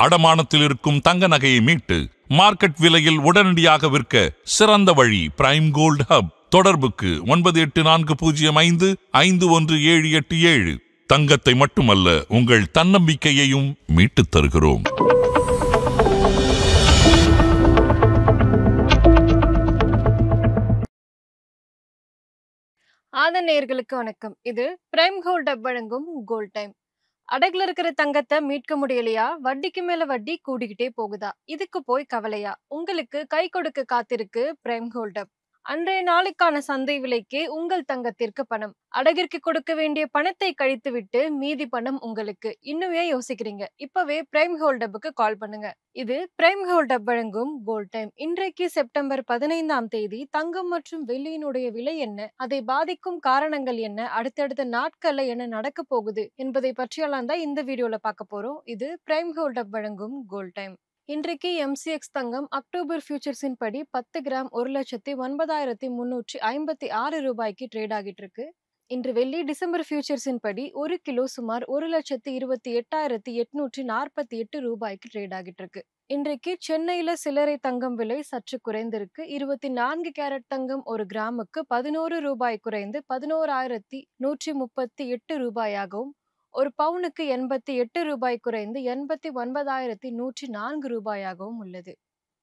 அடமானத்தில் இருக்கும் தங்க நகையை மீட்டு மார்க்கெட் விலையில் உடனடியாக விற்க சிறந்த வழி பிரைம் கோல்ட் ஹப். தொடர்புக்கு 9840551787. தங்கத்தை மட்டுமல்ல, உங்கள் தன்னம்பிக்கையையும் மீட்டுத் தருகிறோம். நேயர்களுக்கு வணக்கம். இது பிரைம் கோல்ட் ஹப் வழங்கும் கோல்ட் டைம். அடகுல இருக்கிற தங்கத்தை மீட்க முடியலையா? வட்டிக்கு மேல வட்டி கூடிக்கிட்டே போகுதா? இதுக்கு போய் கவலையா? உங்களுக்கு கை கொடுக்க காத்திருக்கு பிரைம் கோல்ட் ஹப். அன்றைய நாளுக்கான சந்தை விலைக்கு உங்கள் தங்கத்திற்கு பணம். அடகிற்கு கொடுக்க வேண்டிய பணத்தை கழித்து விட்டு மீதி பணம் உங்களுக்கு. இன்னும் ஏன் யோசிக்கிறீங்க? இப்பவே பிரைம் கோல்ட் ஹப்புக்கு கால் பண்ணுங்க. இது பிரைம் கோல்ட் ஹப் வழங்கும் கோல்ட் டைம். இன்றைக்கு செப்டம்பர் 15ஆம் தேதி. தங்கம் மற்றும் வெள்ளியினுடைய விலை என்ன? அதை பாதிக்கும் காரணங்கள் என்ன? அடுத்தடுத்த நாட்கள்ல என்ன நடக்க போகுது என்பதை பற்றியெல்லாம் தான் இந்த வீடியோல பார்க்க போறோம். இது பிரைம் கோல்ட் ஹப் வழங்கும் கோல்ட் டைம். இன்றைக்கு எம்சிஎக்ஸ் தங்கம் அக்டோபர் ஃபியூச்சர்ஸின் படி 10 கிராம் 1,09,356 ரூபாய்க்கு ட்ரேட் ஆகிட்டு இருக்கு. இன்று வெள்ளி டிசம்பர் ஃபியூச்சர்ஸின் படி 1 கிலோ சுமார் 1,28,848 ரூபாய்க்கு ட்ரேட் ஆகிட்டு இருக்கு. இன்றைக்கு சென்னையில சில்லறை தங்கம் விலை சற்று குறைந்திருக்கு. 24 கேரட் தங்கம் ஒரு கிராமுக்கு 11 ரூபாய் குறைந்து 11,138 ரூபாயாகவும், ஒரு பவுனுக்கு 88 ரூபாய் குறைந்து 89,104 ரூபாயாகவும் உள்ளது.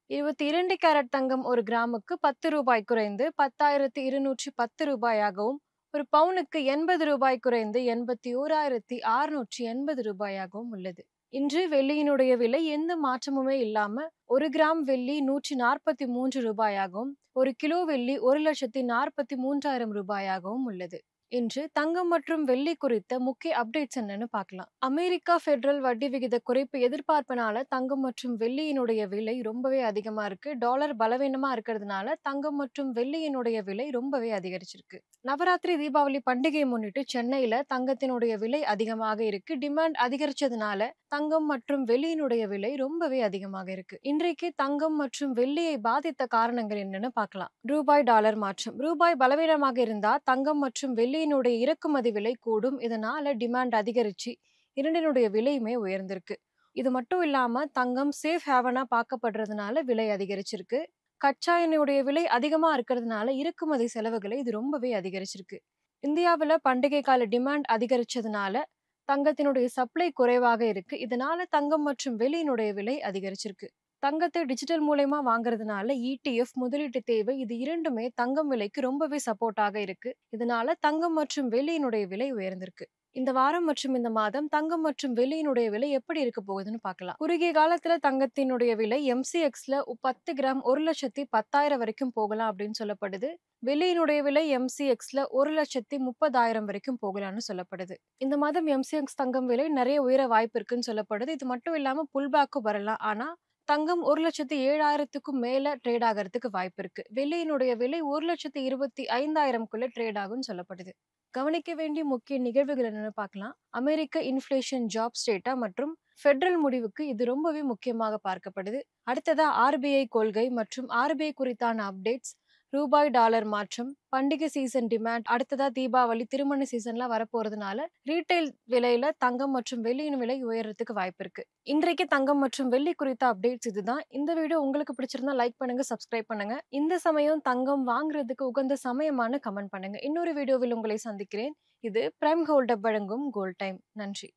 22 கேரட் தங்கம் ஒரு கிராமுக்கு 10 ரூபாய் குறைந்து 10,210 ரூபாயாகவும், ஒரு பவுனுக்கு 80 ரூபாய் குறைந்து 81,680 ரூபாயாகவும் உள்ளது. இன்று வெள்ளியினுடைய விலை எந்த மாற்றமுமே இல்லாம 1 கிராம் வெள்ளி 143 ரூபாயாகவும், 1 கிலோ வெள்ளி 1,43,000 ரூபாயாகவும் உள்ளது. இன்று தங்கம் மற்றும் வெள்ளி குறித்த முக்கிய அப்டேட்ஸ் என்னன்னு பார்க்கலாம். அமெரிக்கா பெடரல் வட்டி விகித குறைப்பு எதிர்பார்ப்பனால தங்கம் மற்றும் வெள்ளியினுடைய விலை ரொம்பவே அதிகமா இருக்கு. டாலர் பலவீனமா இருக்கிறதுனால தங்கம் மற்றும் வெள்ளியினுடைய விலை ரொம்பவே அதிகரிச்சிருக்கு. நவராத்திரி தீபாவளி பண்டிகையை முன்னிட்டு சென்னையில தங்கத்தினுடைய விலை அதிகமாக இருக்கு. டிமாண்ட் அதிகரிச்சதுனால தங்கம் மற்றும் வெள்ளியினுடைய விலை ரொம்பவே அதிகமாக இருக்கு. இன்றைக்கு தங்கம் மற்றும் வெள்ளியை பாதித்த காரணங்கள் என்னன்னு பார்க்கலாம். ரூபாய் டாலர் மாற்றம். ரூபாய் பலவீனமாக இருந்தா தங்கம் மற்றும் வெள்ளியினுடைய இறக்குமதி விலை கூடும். இதனால டிமாண்ட் அதிகரிச்சு இரண்டினுடைய விலையுமே உயர்ந்திருக்கு. இது மட்டும் இல்லாம தங்கம் சேஃப் ஹேவனா பார்க்கப்படுறதுனால விலை அதிகரிச்சிருக்கு. கச்சா எண்ணெயுடைய விலை அதிகமா இருக்கிறதுனால இறக்குமதி செலவுகளை இது ரொம்பவே அதிகரிச்சிருக்கு. இந்தியாவில் பண்டிகை கால டிமாண்ட் அதிகரிச்சதுனால தங்கத்தினுடைய சப்ளை குறைவாக இருக்கு. இதனால தங்கம் மற்றும் வெள்ளியினுடைய விலை அதிகரிச்சிருக்கு. தங்கத்தை டிஜிட்டல் மூலமா வாங்குறதுனால ETF முதலீட்டு தேவை இது இரண்டுமே தங்கம் விலைக்கு ரொம்பவே சப்போர்ட்டாக இருக்கு. இதனால தங்கம் மற்றும் வெள்ளியினுடைய விலை உயர்ந்திருக்கு. இந்த வாரம் மற்றும் இந்த மாதம் தங்கம் மற்றும் வெள்ளியினுடைய விலை எப்படி இருக்க போகுதுன்னு பார்க்கலாம். குறுகிய காலத்துல தங்கத்தினுடைய விலை MCXல 10 கிராம் 1,10,000 வரைக்கும் போகலாம் அப்படின்னு சொல்லப்படுது. வெள்ளியினுடைய விலை MCXல 1,30,000 வரைக்கும் போகலாம்னு சொல்லப்படுது. இந்த மாதம் MCX தங்கம் விலை நிறைய உயர வாய்ப்பு இருக்குன்னு சொல்லப்படுது. இது மட்டும் இல்லாம புல்பேக்கும் வரலாம். ஆனா தங்கம் 1,07,000க்கும் மேல ட்ரேட் ஆகிறதுக்கு வாய்ப்பு இருக்கு. வெள்ளியினுடைய விலை 1,25,000க்குள்ள ட்ரேட் ஆகும்னு சொல்லப்படுது. கவனிக்க வேண்டிய முக்கிய நிகழ்வுகள் என்னன்னு பார்க்கலாம். அமெரிக்க இன்ஃப்ளேஷன் ஜாப்ஸ் டேட்டா மற்றும் ஃபெடரல் முடிவுக்கு இது ரொம்பவே முக்கியமாக பார்க்கப்படுது. அடுத்ததா RBI கொள்கை மற்றும் RBI குறித்தான அப்டேட்ஸ், ரூபாய் டாலர் மாற்றம், பண்டிகை சீசன் டிமாண்ட், அடுத்ததா தீபாவளி திருமண சீசன்லாம் வரப்போறதுனால ரீட்டைல் விலையில தங்கம் மற்றும் வெள்ளியின் விலை உயர்றதுக்கு வாய்ப்பு இருக்கு. இன்றைக்கு தங்கம் மற்றும் வெள்ளி குறித்த அப்டேட்ஸ் இதுதான். இந்த வீடியோ உங்களுக்கு பிடிச்சிருந்தா லைக் பண்ணுங்க, சப்ஸ்கிரைப் பண்ணுங்க. இந்த சமயம் தங்கம் வாங்குறதுக்கு உகந்த சமயமான கமெண்ட் பண்ணுங்க. இன்னொரு வீடியோவில் உங்களை சந்திக்கிறேன். இது பிரைம் கோல்ட் ஹப் வழங்கும் கோல்ட் டைம். நன்றி.